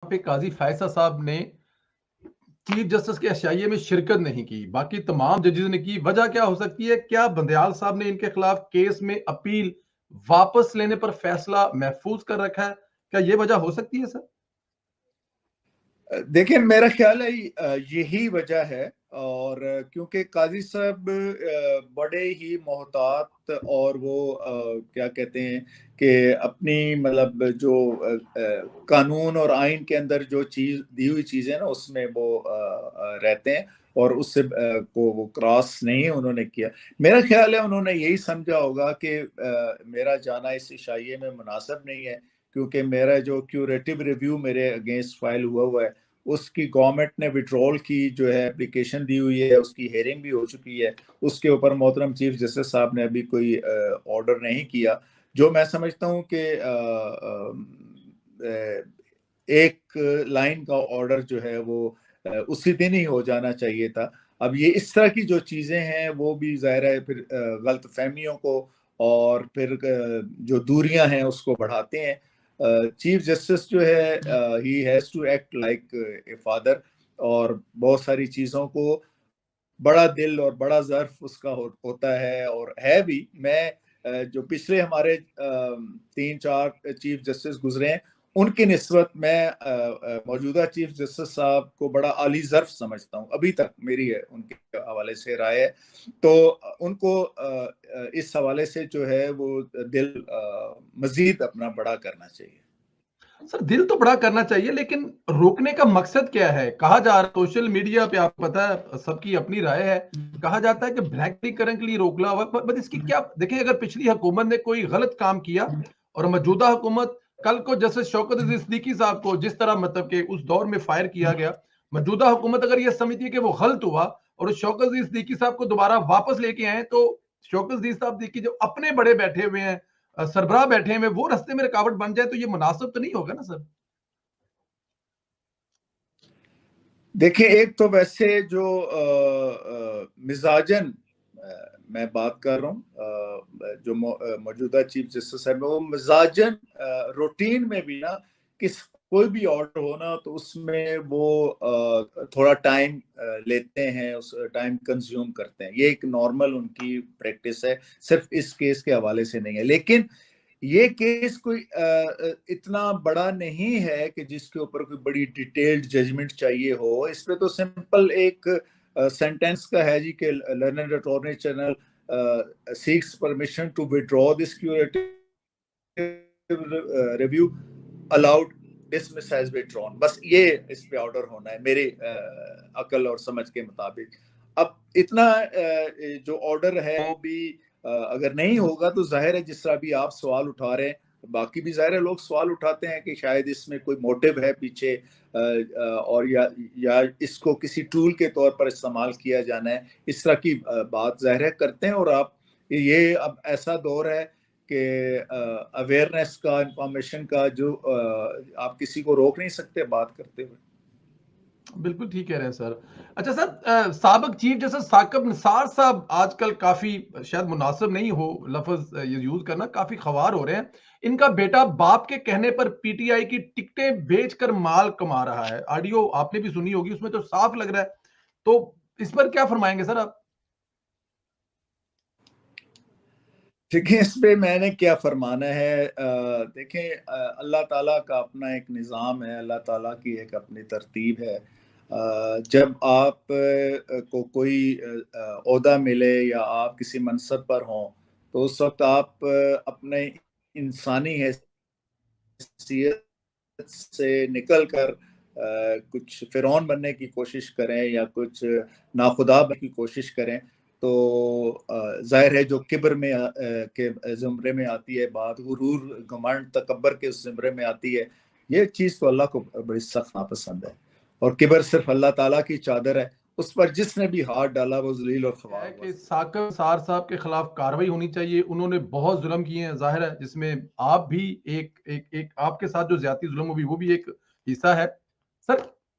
پہ قاضی فیصل صاحب نے چیف جسٹس کے اشائیے میں شرکت نہیں کی، باقی تمام ججز نے کی. وجہ کیا ہو سکتی ہے؟ کیا بندیال صاحب نے ان کے خلاف کیس میں اپیل واپس لینے پر فیصلہ محفوظ کر رکھا ہے؟ کیا یہ وجہ ہو سکتی ہے سر؟ دیکھیں میرا خیال ہے یہی وجہ ہے، اور کیونکہ قاضی صاحب بڑے ہی محتاط اور وہ کیا کہتے ہیں کہ اپنی مطلب جو قانون اور آئین کے اندر جو چیز دی ہوئی چیزیں نا اس میں وہ رہتے ہیں، اور اس سے کو وہ کراس نہیں انہوں نے کیا. میرا خیال ہے انہوں نے یہی سمجھا ہوگا کہ میرا جانا اس اشائیے میں مناسب نہیں ہے، کیونکہ میرا جو کیوریٹو ریویو میرے اگینسٹ فائل ہوا ہے اس کی گورنمنٹ نے وڈرول کی جو ہے اپلیکیشن دی ہوئی ہے، اس کی ہیئرنگ بھی ہو چکی ہے، اس کے اوپر محترم چیف جسٹس صاحب نے ابھی کوئی آرڈر نہیں کیا. جو میں سمجھتا ہوں کہ ایک لائن کا آرڈر جو ہے وہ اسی دن ہی ہو جانا چاہیے تھا. اب یہ اس طرح کی جو چیزیں ہیں وہ بھی ظاہر ہے پھر غلط فہمیوں کو اور پھر جو دوریاں ہیں اس کو بڑھاتے ہیں. چیف جسٹس جو ہے he has to act like a father, اور بہت ساری چیزوں کو بڑا دل اور بڑا ظرف اس کا ہوتا ہے، اور ہے بھی. میں جو پچھلے ہمارے 3-4 چیف جسٹس گزرے ہیں ان کی نسبت میں موجودہ چیف جسٹس صاحب کو بڑا عالی ظرف سمجھتا ہوں. ابھی تک میری ہے ان کے حوالے سے رائے ہے، تو ان کو اس حوالے سے جو ہے وہ دل مزید اپنا بڑا کرنا چاہیے. سر دل تو بڑا کرنا چاہیے، لیکن روکنے کا مقصد کیا ہے؟ کہا جا رہا ہے سوشل میڈیا پہ، آپ پتہ ہے سب کی اپنی رائے ہے، کہا جاتا ہے کہ بلیک میل کرنے کے لیے روکنا ہوا. بس اس کی کیا دیکھیں، اگر پچھلی حکومت نے کوئی غلط کام کیا اور موجودہ حکومت کل کو جسٹس شوکت عزیز صدیقی صاحب کو جس طرح مطلب کہ اس دور میں فائر کیا گیا، موجودہ حکومت اگر یہ سمجھتی ہے کہ وہ غلط ہوا اور اس شوکت عزیز صدیقی صاحب کو دوبارہ واپس لے کے آئے، تو شوکت عزیز صاحب صدیقی جو اپنے بڑے بیٹھے ہوئے ہیں، سربراہ بیٹھے ہوئے، وہ رستے میں رکاوٹ بن جائے تو یہ مناسب تو نہیں ہوگا نا سر؟ دیکھیں ایک تو ویسے جو مزاجن میں بات کر رہا ہوں، جو موجودہ چیف جسٹس ہے وہ مزاجن روٹین میں بھی نا کوئی بھی آرڈر ہونا تو اس میں وہ تھوڑا ٹائم لیتے ہیں، اس ٹائم کنزیوم کرتے ہیں. یہ ایک نارمل ان کی پریکٹس ہے، صرف اس کیس کے حوالے سے نہیں ہے. لیکن یہ کیس کوئی اتنا بڑا نہیں ہے کہ جس کے اوپر کوئی بڑی ڈیٹیلڈ ججمنٹ چاہیے ہو. اس پہ تو سمپل ایک سینٹینس کا ہے جی کہ learned attorney general seeks permission to withdraw this curative review allowed dismiss has withdrawn. بس یہ اس پہ آرڈر ہونا ہے میرے عقل اور سمجھ کے مطابق. اب اتنا جو آرڈر ہے وہ بھی اگر نہیں ہوگا تو ظاہر ہے جس طرح بھی آپ سوال اٹھا رہے ہیں، باقی بھی ظاہر ہے لوگ سوال اٹھاتے ہیں کہ شاید اس میں کوئی موٹیو ہے پیچھے، اور یا اس کو کسی ٹول کے طور پر استعمال کیا جانا ہے، اس طرح کی بات ظاہر ہے کرتے ہیں. اور آپ یہ اب ایسا دور ہے کہ اویئرنیس کا، انفارمیشن کا، جو آپ کسی کو روک نہیں سکتے بات کرتے ہوئے. بالکل ٹھیک کہہ رہے ہیں سر. اچھا سر، سابق چیف جسٹس ثاقب نثار صاحب آج کل کافی، شاید مناسب نہیں ہو لفظ یہ یوز کرنا، کافی خوار ہو رہے ہیں. ان کا بیٹا باپ کے کہنے پر پی ٹی آئی کی ٹکٹیں بیچ کر مال کما رہا ہے. آڈیو آپ نے بھی سنی ہوگی، اس میں تو صاف لگ رہا ہے. تو اس پر کیا فرمائیں گے سر آپ؟ دیکھیں اس پہ میں نے کیا فرمانا ہے. دیکھیں اللہ تعالیٰ کا اپنا ایک نظام ہے، اللہ تعالیٰ کی ایک اپنی ترتیب ہے. جب آپ کو کوئی عہدہ ملے یا آپ کسی منصب پر ہوں تو اس وقت آپ اپنے انسانی حیثیت سے نکل کر کچھ فرعون بننے کی کوشش کریں یا کچھ ناخدا بننے کی کوشش کریں تو ظاہر ہے جو کبر میں کے زمرے میں آتی ہے بات، غرور، گھمنڈ، تکبر کے زمرے میں آتی ہے. یہ چیز تو اللہ کو بڑی سخت ناپسند ہے، اور کبر صرف اللہ تعالیٰ کی چادر ہے، اس پر جس نے بھی ہاتھ ڈالا وہ ذلیل اور خوار ہے ہوا. کہ ثاقب نثار صاحب کے خلاف کاروائی ہونی چاہیے. انہوں نے بہت ظلم کیے ہیں، ظاہر ہے، جس میں آپ بھی ایک آپ کے ساتھ جو زیادتی ظلم ہوئی وہ بھی ایک حصہ ہے. سر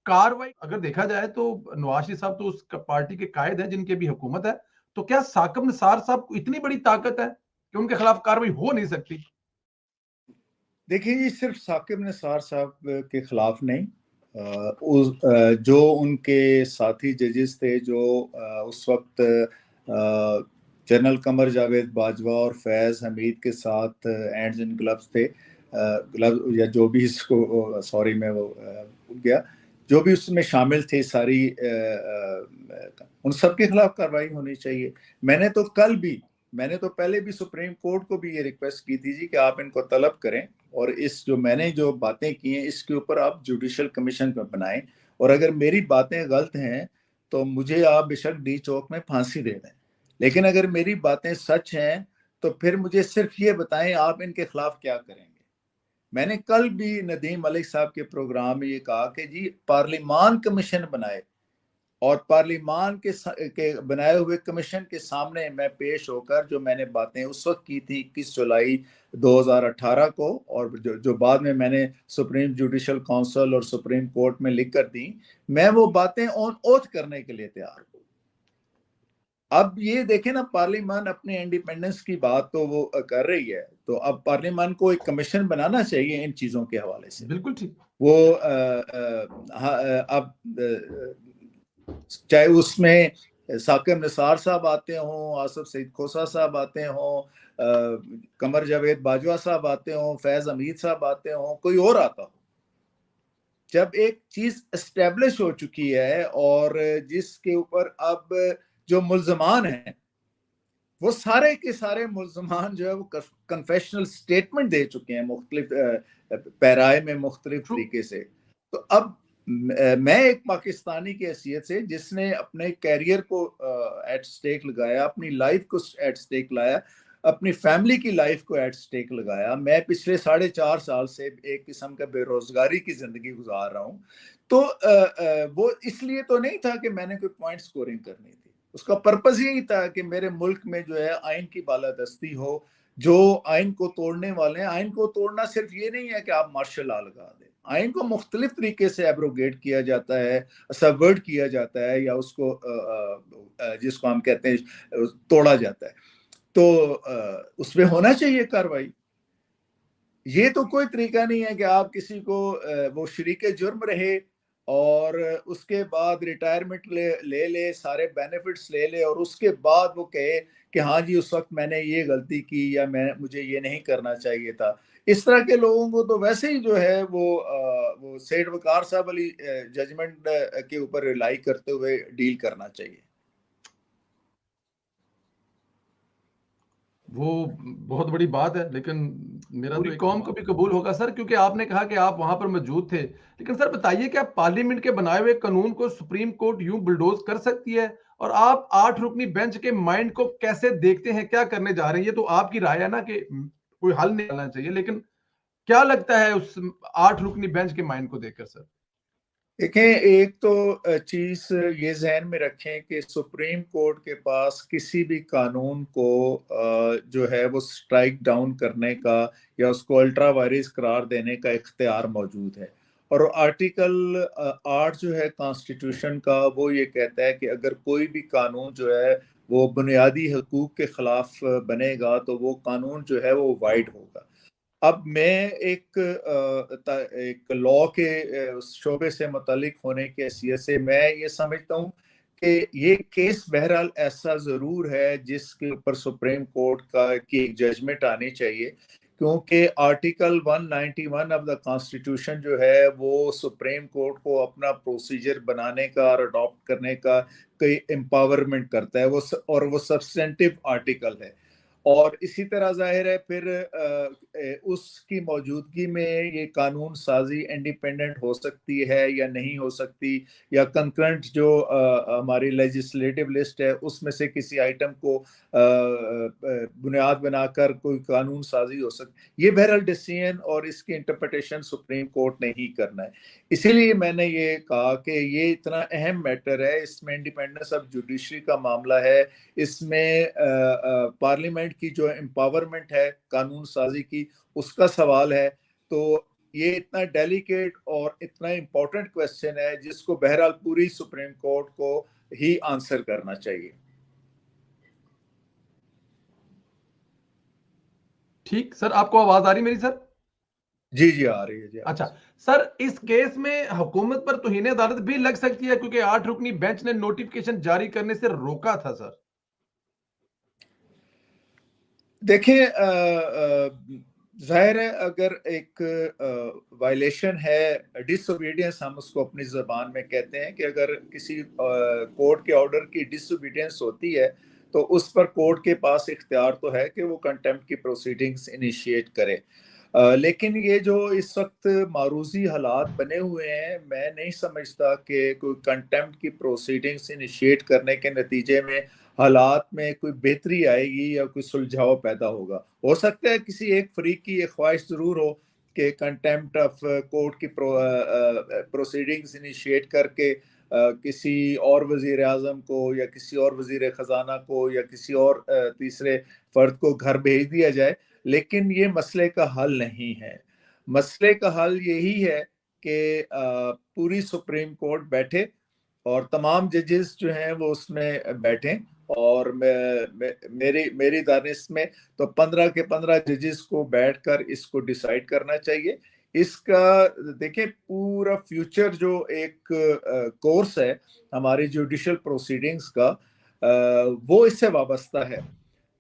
کاروائی اگر دیکھا جائے تو نواز شریف صاحب تو اس پارٹی کے قائد ہیں جن کے بھی حکومت ہے، تو کیا ثاقب نثار صاحب کو اتنی بڑی طاقت ہے کہ ان کے خلاف کاروائی ہو نہیں سکتی؟ دیکھیے جی، صرف ثاقب نثار صاحب کے خلاف نہیں، جو ان کے ساتھی ججز تھے جو اس وقت جنرل قمر جاوید باجوہ اور فیض حمید کے ساتھ اینڈز ان گلوز تھے، گلوز یا جو بھی اس کو، سوری میں وہ بھول گیا، جو بھی اس میں شامل تھے ساری، ان سب کے خلاف کارروائی ہونی چاہیے۔ میں نے تو پہلے بھی سپریم کورٹ کو بھی یہ ریکویسٹ کی تھی جی کہ آپ ان کو طلب کریں، اور اس جو میں نے جو باتیں کی ہیں اس کے اوپر آپ جوڈیشل کمیشن میں بنائیں، اور اگر میری باتیں غلط ہیں تو مجھے آپ بے شک ڈی چوک میں پھانسی دے دیں، لیکن اگر میری باتیں سچ ہیں تو پھر مجھے صرف یہ بتائیں آپ ان کے خلاف کیا کریں گے۔ میں نے کل بھی ندیم ملک صاحب کے پروگرام میں یہ کہا کہ جی پارلیمان کمیشن بنائے، اور پارلیمان کے بنائے ہوئے کمیشن کے سامنے میں پیش ہو کر جو میں نے باتیں اس وقت کی تھی 21 جولائی 2018 کو، اور جو بعد میں نے سپریم جوڈیشل کونسل اور سپریم کورٹ میں لکھ کر دی، میں وہ باتیں آن اوتھ کرنے کے لیے تیار ہوں۔ اب یہ دیکھیں نا، پارلیمان اپنے انڈیپینڈنس کی بات تو وہ کر رہی ہے، تو اب پارلیمان کو ایک کمیشن بنانا چاہیے ان چیزوں کے حوالے سے۔ بالکل ٹھیک۔ وہ اب چاہے اس میں ثاقب نثار صاحب آتے ہوں، آصف سعید کھوسہ صاحب آتے ہوں، قمر جاوید باجوہ صاحب آتے ہوں، فیض حمید صاحب آتے ہوں، کوئی اور آتا ہو، جب ایک چیز اسٹیبلش ہو چکی ہے اور جس کے اوپر اب جو ملزمان ہیں وہ سارے کے سارے ملزمان جو ہے وہ کنفیشنل سٹیٹمنٹ دے چکے ہیں مختلف پیرائے میں مختلف طریقے سے، تو اب میں ایک پاکستانی کی حیثیت سے جس نے اپنے کیریئر کو ایٹ سٹیک لگایا، اپنی لائف کو ایٹ سٹیک لایا، اپنی فیملی کی لائف کو ایٹ سٹیک لگایا، میں پچھلے 4.5 سال سے ایک قسم کا بے روزگاری کی زندگی گزار رہا ہوں، تو وہ اس لیے تو نہیں تھا کہ میں نے کوئی پوائنٹ سکورنگ کرنی تھی، اس کا پرپس یہی تھا کہ میرے ملک میں جو ہے آئین کی بالادستی ہو، جو آئین کو توڑنے والے ہیں، آئین کو توڑنا صرف یہ نہیں ہے کہ آپ مارشل لا لگا دیں، آئین کو مختلف طریقے سے ایبروگیٹ کیا جاتا ہے، سبورٹ کیا جاتا ہے، یا اس کو جس کو ہم کہتے ہیں توڑا جاتا ہے، تو اس میں ہونا چاہیے کاروائی۔ یہ تو کوئی طریقہ نہیں ہے کہ آپ کسی کو وہ شریک جرم رہے اور اس کے بعد ریٹائرمنٹ لے لے، سارے بینیفٹس لے لے، اور اس کے بعد وہ کہے کہ ہاں جی اس وقت میں نے یہ غلطی کی، یا مجھے یہ نہیں کرنا چاہیے تھا۔ اس طرح کے لوگوں کو تو ویسے ہی جو ہے وہ سیٹ وقار صاحب والی ججمنٹ کے اوپر ریلائی کرتے ہوئے ڈیل کرنا چاہیے۔ وہ بہت بڑی بات ہے، لیکن میرا پوری قوم کو بھی قبول ہوگا سر، کیونکہ آپ نے کہا کہ آپ وہاں پر موجود تھے، لیکن سر بتائیے کہ پارلیمنٹ کے بنائے ہوئے قانون کو سپریم کورٹ یوں بلڈوز کر سکتی ہے؟ اور آپ 8 رکنی بینچ کے مائنڈ کو کیسے دیکھتے ہیں، کیا کرنے جا رہے ہیں؟ یہ تو آپ کی رائے ہے نا کہ کوئی حل نکالنا چاہیے، لیکن کیا لگتا ہے اس 8 رکنی بینچ کے مائنڈ کو دیکھ کر سر؟ دیکھیں، ایک تو چیز یہ ذہن میں رکھیں کہ سپریم کورٹ کے پاس کسی بھی قانون کو جو ہے وہ سٹرائک ڈاؤن کرنے کا یا اس کو الٹرا وائرس قرار دینے کا اختیار موجود ہے، اور آرٹیکل 8 جو ہے کانسٹیٹیوشن کا وہ یہ کہتا ہے کہ اگر کوئی بھی قانون جو ہے وہ بنیادی حقوق کے خلاف بنے گا تو وہ قانون جو ہے وہ وائڈ ہوگا۔ اب میں ایک لا کے شعبے سے متعلق ہونے کی حیثیت سے میں یہ سمجھتا ہوں کہ یہ کیس بہرحال ایسا ضرور ہے جس کے اوپر سپریم کورٹ کی ایک ججمنٹ آنی چاہیے، کیونکہ آرٹیکل 191 آف دا کانسٹیٹیوشن جو ہے وہ سپریم کورٹ کو اپنا پروسیجر بنانے کا اور اڈاپٹ کرنے کا کوئی امپاورمنٹ کرتا ہے، اور وہ سبسٹینٹیو آرٹیکل ہے، اور اسی طرح ظاہر ہے پھر اس کی موجودگی میں یہ قانون سازی انڈیپینڈنٹ ہو سکتی ہے یا نہیں ہو سکتی، یا کنکرنٹ جو ہماری لیجسلیٹو لسٹ ہے اس میں سے کسی آئٹم کو بنیاد بنا کر کوئی قانون سازی ہو سکتی، یہ بہرحال ڈیسیژن اور اس کی انٹرپریٹیشن سپریم کورٹ نے ہی کرنا ہے۔ اسی لیے میں نے یہ کہا کہ یہ اتنا اہم میٹر ہے، اس میں انڈیپینڈنس آف جوڈیشری کا معاملہ ہے، اس میں پارلیمنٹ کی جو امپاورمنٹ ہے قانون سازی کی اس کا سوال ہے، تو یہ اتنا ڈیلیکیٹ اور اتنا امپورٹنٹ کویسچن ہے جس کو بہرحال پوری سپریم کورٹ کو ہی آنسر کرنا چاہیے۔ ٹھیک سر، آپ کو آواز آ رہی میری سر؟ جی جی آ رہی ہے جی اچھا سر، اس کیس میں حکومت پر توہین عدالت بھی لگ سکتی ہے کیونکہ 8 رکنی بینچ نے نوٹیفکیشن جاری کرنے سے روکا تھا سر. دیکھیں ظاہر ہے اگر ایک وائلیشن ہے، ڈس اوبیڈینس ہم اس کو اپنی زبان میں کہتے ہیں، کہ اگر کسی کورٹ کے آرڈر کی ڈس اوبیڈینس ہوتی ہے تو اس پر کورٹ کے پاس اختیار تو ہے کہ وہ کنٹیمپٹ کی پروسیڈنگز انیشیٹ کرے. لیکن یہ جو اس وقت معروضی حالات بنے ہوئے ہیں، میں نہیں سمجھتا کہ کوئی کنٹیمپٹ کی پروسیڈنگز انیشیٹ کرنے کے نتیجے میں حالات میں کوئی بہتری آئے گی یا کوئی سلجھاؤ پیدا ہوگا. ہو سکتا ہے کسی ایک فریق کی ایک خواہش ضرور ہو کہ کنٹیمپٹ آف کورٹ کی پروسیڈنگز انیشیٹ کر کے کسی اور وزیر اعظم کو یا کسی اور وزیر خزانہ کو یا کسی اور تیسرے فرد کو گھر بھیج دیا جائے، لیکن یہ مسئلے کا حل نہیں ہے. مسئلے کا حل یہی ہے کہ پوری سپریم کورٹ بیٹھے اور تمام ججز جو ہیں وہ اس میں بیٹھیں، اور میری دانش میں تو 15 کے 15 ججز کو بیٹھ کر اس کو ڈیسائیڈ کرنا چاہیے. اس کا دیکھیں پورا فیوچر جو ایک کورس ہے ہماری جوڈیشل پروسیڈنگز کا، وہ اس سے وابستہ ہے.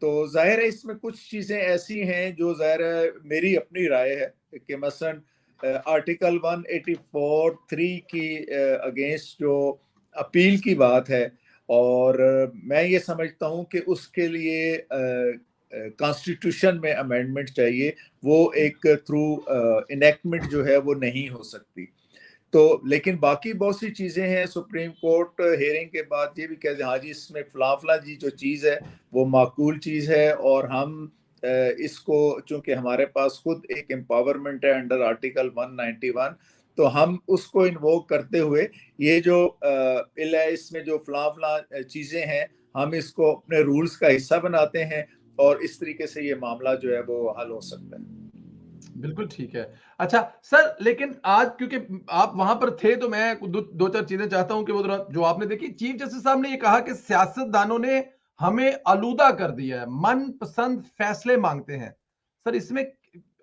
تو ظاہر ہے اس میں کچھ چیزیں ایسی ہیں جو ظاہر ہے میری اپنی رائے ہے کہ مثلاً آرٹیکل 184(3) کی اگینسٹ جو اپیل کی بات ہے، اور میں یہ سمجھتا ہوں کہ اس کے لیے کانسٹیٹیوشن میں امینڈمنٹ چاہیے، وہ ایک تھرو انیکٹمنٹ جو ہے وہ نہیں ہو سکتی. تو لیکن باقی بہت سی چیزیں ہیں، سپریم کورٹ ہیئرنگ کے بعد یہ بھی کہتے ہیں ہاں جی اس میں فلاں جی جو چیز ہے وہ معقول چیز ہے، اور ہم اس کو چونکہ ہمارے پاس خود ایک امپاورمنٹ ہے انڈر آرٹیکل 191، تو ہم اس کو انووک کرتے ہوئے یہ جو بل ہے اس میں جو فلاں چیزیں ہیں ہم اس کو اپنے رولز کا حصہ بناتے ہیں، اور اس طریقے سے یہ معاملہ جو ہے وہ حل ہو سکتا ہے. بالکل ٹھیک ہے. اچھا سر، لیکن آج کیونکہ آپ وہاں پر تھے تو میں دو چار چیزیں چاہتا ہوں کہ وہ جو آپ نے دیکھی، چیف جسٹس صاحب نے یہ کہا کہ سیاست دانوں نے ہمیں آلودہ کر دیا ہے، من پسند فیصلے مانگتے ہیں. سر اس میں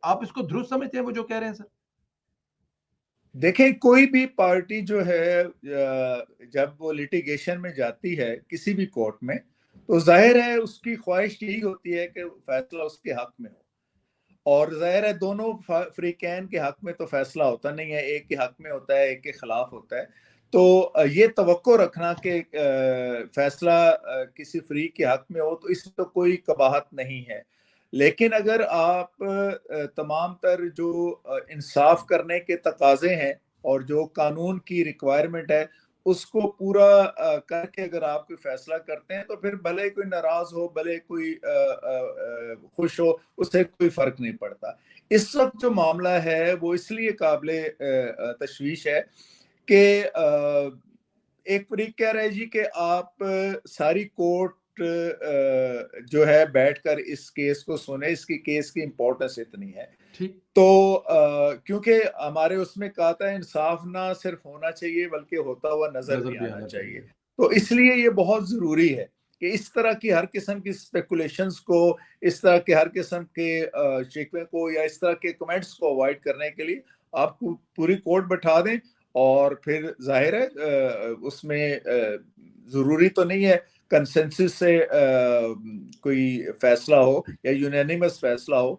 آپ اس کو درست سمجھتے ہیں وہ جو کہہ رہے ہیں سر؟ دیکھیں کوئی بھی پارٹی جو ہے جب وہ لٹیگیشن میں جاتی ہے کسی بھی کورٹ میں، تو ظاہر ہے اس کی خواہش یہی ہوتی ہے کہ فیصلہ اس کے حق میں ہو. اور ظاہر ہے دونوں فریقین کے حق میں تو فیصلہ ہوتا نہیں ہے، ایک کے حق میں ہوتا ہے، ایک کے خلاف ہوتا ہے. تو یہ توقع رکھنا کہ فیصلہ کسی فریق کے حق میں ہو، تو اس میں تو کوئی قباحت نہیں ہے. لیکن اگر آپ تمام تر جو انصاف کرنے کے تقاضے ہیں اور جو قانون کی ریکوائرمنٹ ہے اس کو پورا کر کے اگر آپ کوئی فیصلہ کرتے ہیں، تو پھر بھلے کوئی ناراض ہو، بھلے کوئی خوش ہو، اس سے کوئی فرق نہیں پڑتا. اس وقت جو معاملہ ہے وہ اس لیے قابل تشویش ہے کہ ایک فریق کہہ رہے جی کہ آپ ساری کورٹ جو ہے بیٹھ کر اس کیس کو سنیں، اس کی کیس کی امپورٹنس اتنی ہے. تو کیونکہ ہمارے اس میں کہا تھا انصاف نہ صرف ہونا چاہیے بلکہ ہوتا ہوا نظر بھی آنا چاہیے. تو اس لیے یہ بہت ضروری ہے کہ اس طرح کی ہر قسم کی اسپیکولیشنز کو، اس طرح کے ہر قسم کے شکوے کو یا اس طرح کے کمنٹس کو اوائڈ کرنے کے لیے آپ کو پوری کورٹ بٹھا دیں، اور پھر ظاہر ہے اس میں ضروری تو نہیں ہے کنسنسس سے کوئی فیصلہ ہو یا یونینیمس فیصلہ ہو.